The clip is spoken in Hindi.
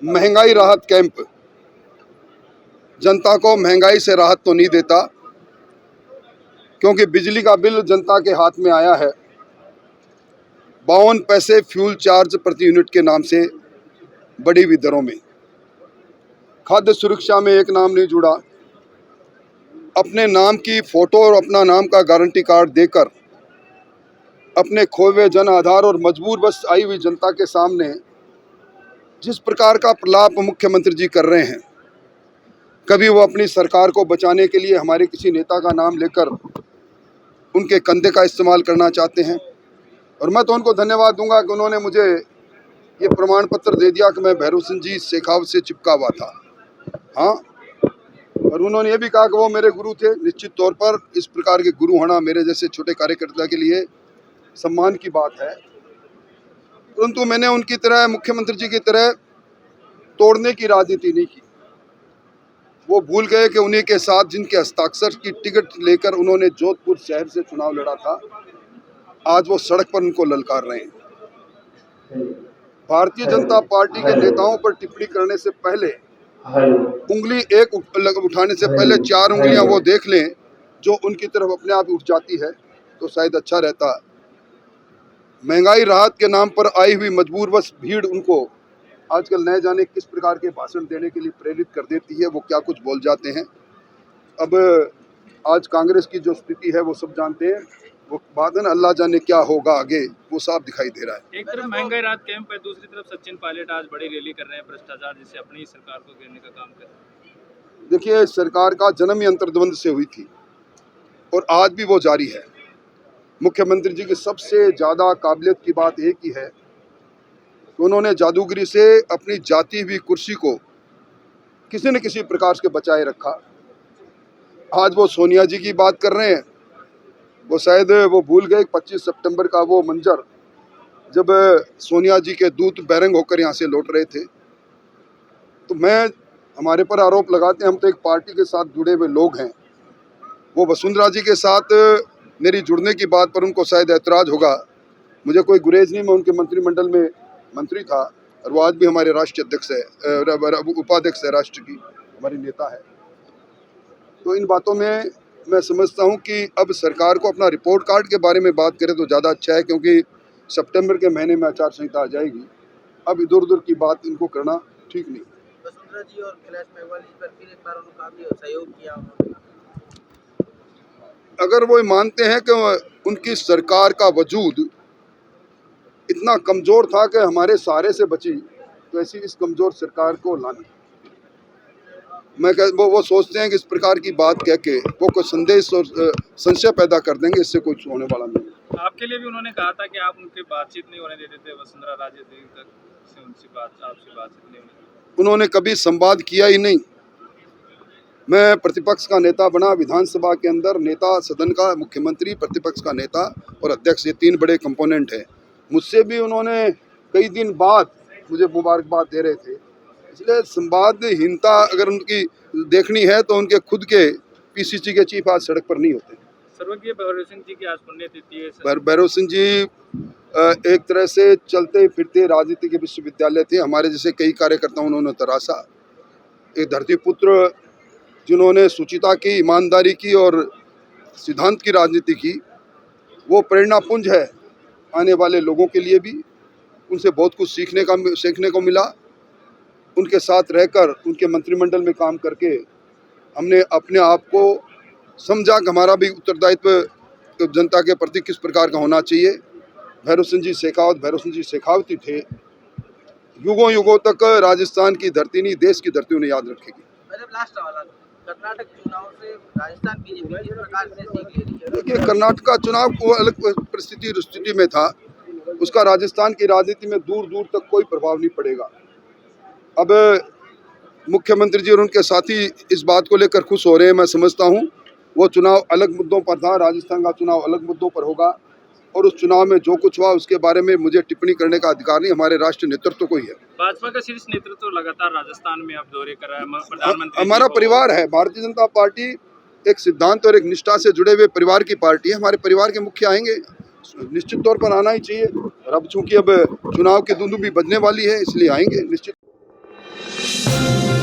महंगाई राहत कैंप जनता को महंगाई से राहत तो नहीं देता, क्योंकि बिजली का बिल जनता के हाथ में आया है 52 पैसे फ्यूल चार्ज प्रति यूनिट के नाम से बढ़ी हुई दरों में। खाद्य सुरक्षा में एक नाम नहीं जुड़ा। अपने नाम की फोटो और अपना नाम का गारंटी कार्ड देकर अपने खोए जन आधार और मजबूर बस आई हुई जनता के सामने जिस प्रकार का प्रलाप मुख्यमंत्री जी कर रहे हैं, कभी वो अपनी सरकार को बचाने के लिए हमारे किसी नेता का नाम लेकर उनके कंधे का इस्तेमाल करना चाहते हैं। और मैं तो उनको धन्यवाद दूंगा कि उन्होंने मुझे ये प्रमाण पत्र दे दिया कि मैं भैरव सिंह जी शेखावत से चिपका हुआ था। हाँ, और उन्होंने ये भी कहा कि वो मेरे गुरु थे। निश्चित तौर पर इस प्रकार के गुरु होना मेरे जैसे छोटे कार्यकर्ता के लिए सम्मान की बात है, परंतु मैंने उनकी तरह, मुख्यमंत्री जी की तरह तोड़ने की राजनीति नहीं की। वो भूल गए कि उन्हीं के साथ जिनके हस्ताक्षर की टिकट लेकर उन्होंने जोधपुर शहर से चुनाव लड़ा था, आज वो सड़क पर उनको ललकार रहे हैं। भारतीय जनता पार्टी के नेताओं पर टिप्पणी करने से पहले, उंगली एक उठाने से पहले 4 उंगलियां वो देख लें जो उनकी तरफ अपने आप उठ जाती है, तो शायद अच्छा रहता। महंगाई राहत के नाम पर आई हुई मजबूर बस भीड़ उनको आजकल न जाने किस प्रकार के भाषण देने के लिए प्रेरित कर देती है। वो क्या कुछ बोल जाते हैं। अब आज कांग्रेस की जो स्थिति है वो सब जानते हैं। वो बात है ना, अल्लाह जाने क्या होगा आगे, वो साफ दिखाई दे रहा है। एक तरफ महंगाई राहत कैंप है, दूसरी तरफ सचिन पायलट आज बड़ी रैली कर रहे हैं भ्रष्टाचार जिससे अपनी ही सरकार को गिरने का काम कर रहे हैं। देखिए, सरकार का जन्म ही अंतर्द्वंद से हुई थी और आज भी वो जारी है। मुख्यमंत्री जी की सबसे ज़्यादा काबिलियत की बात एक ही है कि उन्होंने जादूगरी से अपनी जाती हुई कुर्सी को किसी न किसी प्रकार से बचाए रखा। आज वो सोनिया जी की बात कर रहे हैं। वो शायद वो भूल गए 25 सितंबर का वो मंजर जब सोनिया जी के दूत बैरंग होकर यहाँ से लौट रहे थे। तो हमारे पर आरोप लगाते हैं, हम तो एक पार्टी के साथ जुड़े हुए लोग हैं। वो वसुंधरा जी के साथ मेरी जुड़ने की बात पर उनको शायद ऐतराज़ होगा। मुझे कोई गुरेज नहीं, मैं उनके मंत्रिमंडल में मंत्री था और वो आज भी हमारे राष्ट्रीय अध्यक्ष है, उपाध्यक्ष है राष्ट्र की, हमारी नेता है। तो इन बातों में मैं समझता हूं कि अब सरकार को अपना रिपोर्ट कार्ड के बारे में बात करें तो ज़्यादा अच्छा है, क्योंकि सितंबर के महीने में आचार संहिता आ जाएगी। अब इधर उधर की बात इनको करना ठीक नहीं। वसुंधरा जी और कैलाश मेघवाल जी पर फिर एक बार उन्होंने काफी सहयोग किया उन्होंने। अगर वो मानते हैं कि उनकी सरकार का वजूद इतना कमज़ोर था कि हमारे सहारे से बची, तो ऐसी इस कमज़ोर सरकार को लाना, वो सोचते हैं कि इस प्रकार की बात कह के वो कोई संदेश और संशय पैदा कर देंगे, इससे कुछ होने वाला नहीं। आपके लिए भी उन्होंने कहा था कि आप उनके बातचीत नहीं होने देते थे, वसुंधरा राजे तक से उनसे आपसे बातचीत नहीं होने। उन्होंने कभी संवाद किया ही नहीं। मैं प्रतिपक्ष का नेता बना विधानसभा के अंदर, नेता सदन का, मुख्यमंत्री, प्रतिपक्ष का नेता और अध्यक्ष, ये 3 बड़े कंपोनेंट हैं। मुझसे भी उन्होंने कई दिन बाद मुझे मुबारकबाद दे रहे थे। इसलिए संवादहीनता अगर उनकी देखनी है तो उनके खुद के पीसीसी के चीफ आज सड़क पर नहीं होते। सर्वज्ञ भैरव सिंह जी की आज पुण्यतिथि है। भैरव सिंह जी एक तरह से चलते फिरते राजनीति के विश्वविद्यालय थे। हमारे जैसे कई कार्यकर्ताओं उन्होंने तराशा। एक धरती पुत्र जिन्होंने सुचिता की, ईमानदारी की और सिद्धांत की राजनीति की, वो प्रेरणापुंज है आने वाले लोगों के लिए भी। उनसे बहुत कुछ सीखने को मिला। उनके साथ रहकर, उनके मंत्रिमंडल में काम करके हमने अपने आप को समझा कि हमारा भी उत्तरदायित्व जनता के प्रति किस प्रकार का होना चाहिए। भैरव सिंह जी शेखावती थे। युगों युगों तक राजस्थान की धरती नहीं, देश की धरती उन्हें याद रखेगी। लास्ट वाला कर्नाटक चुनाव से राजस्थान बीजेपी किस प्रकार से सीख ले रही है? देखिए, कर्नाटक का चुनाव को अलग परिस्थिति में था, उसका राजस्थान की राजनीति में दूर दूर तक कोई प्रभाव नहीं पड़ेगा। अब मुख्यमंत्री जी और उनके साथी इस बात को लेकर खुश हो रहे हैं। मैं समझता हूं वो चुनाव अलग मुद्दों पर था, राजस्थान का चुनाव अलग मुद्दों पर होगा और उस चुनाव में जो कुछ हुआ उसके बारे में मुझे टिप्पणी करने का अधिकार नहीं, हमारे राष्ट्रीय नेतृत्व को ही है। भाजपा का शीर्ष नेतृत्व लगातार राजस्थान में अब दौरे कर रहा है। प्रधानमंत्री हमारा परिवार है। भारतीय जनता पार्टी एक सिद्धांत और एक निष्ठा से जुड़े हुए परिवार की पार्टी है। हमारे परिवार के मुखिया आएंगे, निश्चित तौर पर आना ही चाहिए। और अब चूंकि अब चुनाव की धुंध भी बजने वाली है, इसलिए आएंगे निश्चित। हैं